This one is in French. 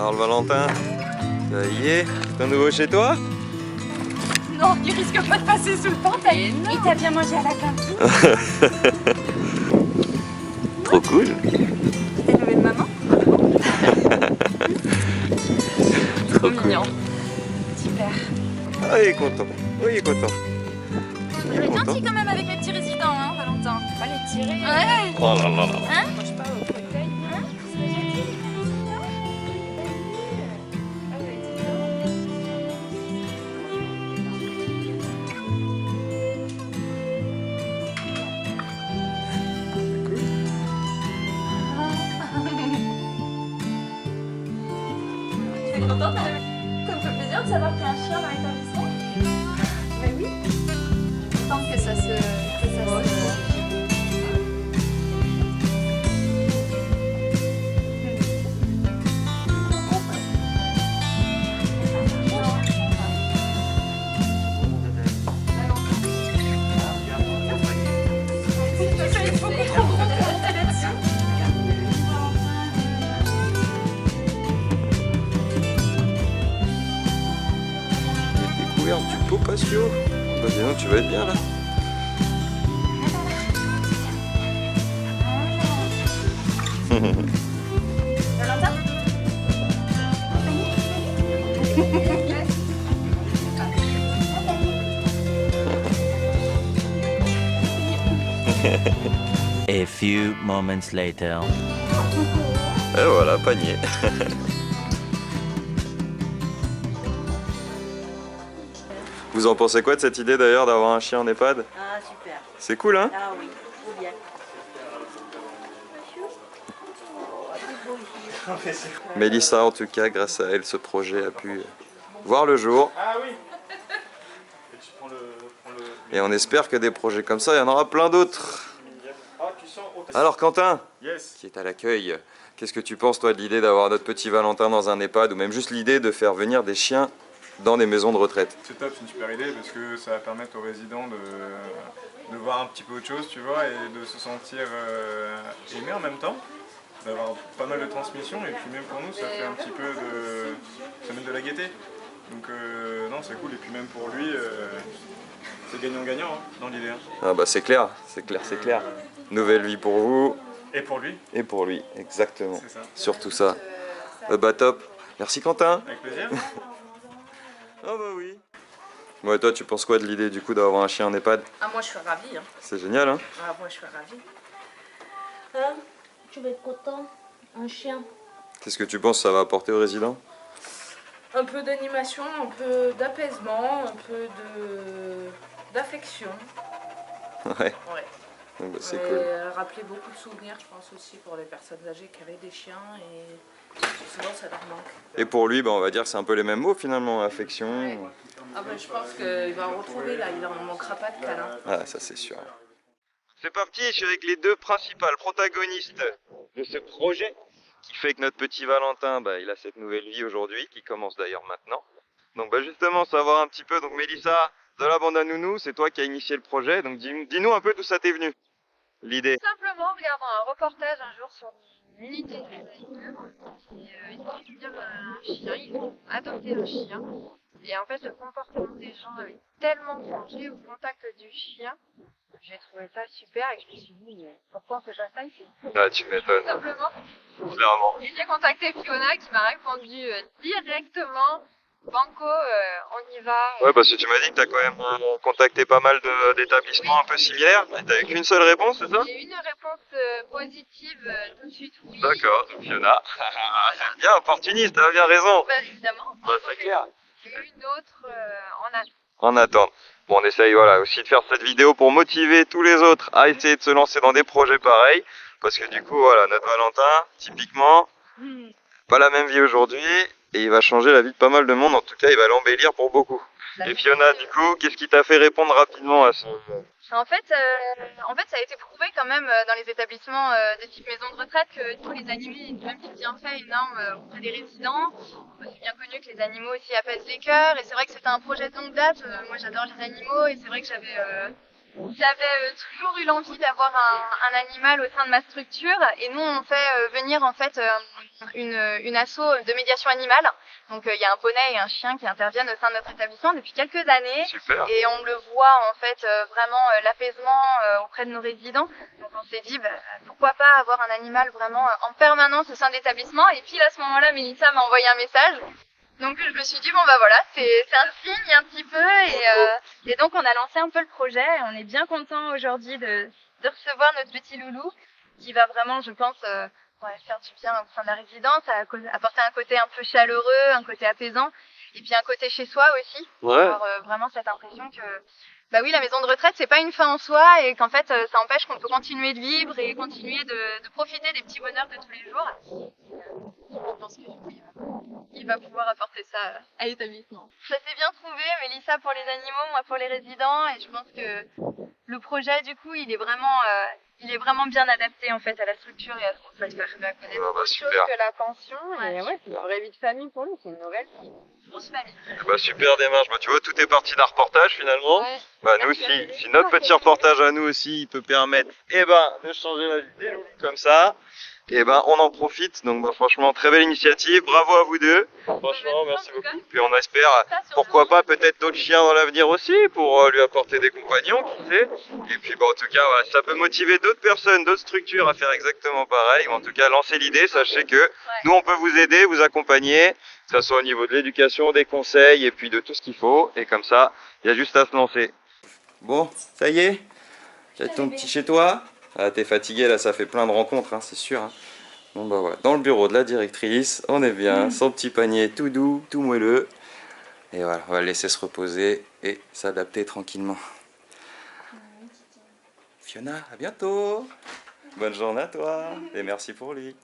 Alors le Valentin, ça y est, c'est un nouveau chez toi? Non, il risque pas de passer sous le portail. Il t'a bien mangé à la cantine. Trop cool. T'es levé de maman? Trop mignon. Super. Ah, il est content. Oui, il est content. Il est gentil quand même avec les petits résidents, hein, Valentin. Pas les tirer. Ouais. Oh là là là. Hein? Moi, je parle au fauteuil. Hein? C'est pas gentil. Tu es contente? Ça me fait plaisir de savoir qu'il y a un chien dans l'établissement. Mais oui. Tant que ça se... Découverte du pot patio. Bah dis donc, tu vas être bien là. Valentin? A few moments later. Et voilà, panier. Vous en pensez quoi de cette idée d'ailleurs d'avoir un chien en EHPAD? Ah super. C'est cool, hein? Ah oui, trop bien. Mélissa, en tout cas, grâce à elle, ce projet a pu voir le jour. Ah oui. Et on espère que des projets comme ça, il y en aura plein d'autres. Ah, tu sens Alors Quentin, Yes. qui est à l'accueil, qu'est-ce que tu penses toi de l'idée d'avoir notre petit Valentin dans un EHPAD, ou même juste l'idée de faire venir des chiens dans des maisons de retraite? C'est top, c'est une super idée parce que ça va permettre aux résidents de voir un petit peu autre chose, tu vois, et de se sentir aimé en même temps, d'avoir pas mal de transmission, et puis même pour nous, ça fait un petit peu de... ça met de la gaieté. Donc non, c'est cool, et puis même pour lui, c'est gagnant-gagnant hein, dans l'idée. Hein. Ah bah c'est clair, c'est clair, c'est clair. Nouvelle vie pour vous. Et pour lui. Et pour lui, exactement. C'est ça. Surtout ça. Bah top. Merci Quentin. Avec plaisir. Ah bah oui. Bon et toi tu penses quoi de l'idée du coup d'avoir un chien en EHPAD? Ah, moi je suis ravie. Hein. C'est génial hein. Ah, moi je suis ravie. Hein? Tu vas être content? Un chien? Qu'est-ce que tu penses que ça va apporter aux résidents? Un peu d'animation, un peu d'apaisement, un peu d'affection. Ouais. Ouais. Donc, bah, c'est Et cool. rappeler beaucoup de souvenirs, je pense aussi, pour les personnes âgées qui avaient des chiens et souvent ça leur manque. Et pour lui, bah, on va dire que c'est un peu les mêmes mots finalement, affection. Ouais. Ah ben, je pense qu'il va en retrouver là, il en manquera pas de câlin. Ah ça c'est sûr. C'est parti, je suis avec les deux principales protagonistes de ce projet qui fait que notre petit Valentin, bah, il a cette nouvelle vie aujourd'hui, qui commence d'ailleurs maintenant. Donc bah, justement, savoir un petit peu, donc Mélissa, de la bande à nounou, c'est toi qui as initié le projet, donc dis-nous un peu d'où ça t'est venu, l'idée. Simplement en regardant un reportage un jour sur une unité de l'Alzheimer qui explique un chien, ils ont adopté un chien. Et en fait, le comportement des gens avait tellement changé au contact du chien. J'ai trouvé ça super et je me suis dit, mais pourquoi on fait pas ça ici? Ah tu m'étonnes, Tout simplement. clairement. Et j'ai contacté Fiona qui m'a répondu directement. Banco, on y va. Ouais, parce que tu m'as dit que tu as quand même contacté pas mal d'établissements un peu similaires, et t'avais qu'une seule réponse, c'est ça? J'ai eu une réponse positive tout de suite, oui. D'accord, donc Fiona, c'est bien opportuniste, t'as bien raison. Bah, évidemment. Bah, c'est clair. J'ai eu une autre en attente. En attente. Bon, on essaye voilà, aussi de faire cette vidéo pour motiver tous les autres à essayer de se lancer dans des projets pareils. Parce que du coup, voilà, notre Valentin, typiquement, pas la même vie aujourd'hui. Et il va changer la vie de pas mal de monde. En tout cas, il va l'embellir pour beaucoup. Et Fiona, du coup, qu'est-ce qui t'a fait répondre rapidement à ce... En fait, ça a été prouvé quand même dans les établissements de type maison de retraite que tous les animaux ont un petit bienfait énorme auprès des résidents. C'est bien connu que les animaux aussi apaisent les cœurs et c'est vrai que c'était un projet de longue date. Moi j'adore les animaux et c'est vrai que j'avais J'avais toujours eu l'envie d'avoir un animal au sein de ma structure et nous on fait venir en fait une asso de médiation animale. Donc il y a un poney et un chien qui interviennent au sein de notre établissement depuis quelques années. Super. Et on le voit en fait vraiment l'apaisement auprès de nos résidents. Donc on s'est dit pourquoi pas avoir un animal vraiment en permanence au sein de l'établissement. Et puis à ce moment-là, Mélissa m'a envoyé un message. Donc je me suis dit bon bah voilà, c'est un signe un petit peu et donc on a lancé un peu le projet. On est bien content aujourd'hui de recevoir notre petit loulou qui va vraiment, je pense, faire du bien au sein de la résidence, apporter un côté un peu chaleureux, un côté apaisant et puis un côté chez soi aussi. Ouais. Avoir vraiment cette impression que bah oui, la maison de retraite c'est pas une fin en soi et qu'en fait ça empêche qu'on peut continuer de vivre et continuer de profiter des petits bonheurs de tous les jours. Je pense que il va pouvoir apporter ça à l'établissement. Ça s'est bien trouvé, Mélissa pour les animaux, moi pour les résidents, et je pense que le projet du coup il est vraiment bien adapté en fait à la structure et à ce qu'on souhaite faire. Il va connaître Ah bah, autre super. chose que la pension, et ouais, c'est une vraie vie de famille pour nous, c'est une nouvelle grosse famille. Bah, super démarche. Bah, tu vois, tout est parti d'un reportage finalement. Ouais. Bah, nous, si notre petit reportage à nous aussi il peut permettre de changer la vie des loulous comme ça, on en profite. Donc, bah, franchement, très belle initiative. Bravo à vous deux. Franchement, merci beaucoup. Puis on espère, pourquoi pas, peut-être d'autres chiens dans l'avenir aussi pour lui apporter des compagnons, qui sait. Et puis, bah, en tout cas, voilà, ça peut motiver d'autres personnes, d'autres structures à faire exactement pareil. Ou en tout cas, lancer l'idée. Sachez que nous, on peut vous aider, vous accompagner, que ce soit au niveau de l'éducation, des conseils et puis de tout ce qu'il faut. Et comme ça, il y a juste à se lancer. Bon, ça y est, tu as ton petit chez toi. Ah, t'es fatigué là, ça fait plein de rencontres, hein, c'est sûr. Hein. Bon bah voilà, dans le bureau de la directrice, on est bien, son petit panier tout doux, tout moelleux. Et voilà, on va le laisser se reposer et s'adapter tranquillement. Fiona, à bientôt. Bonne journée à toi et merci pour lui.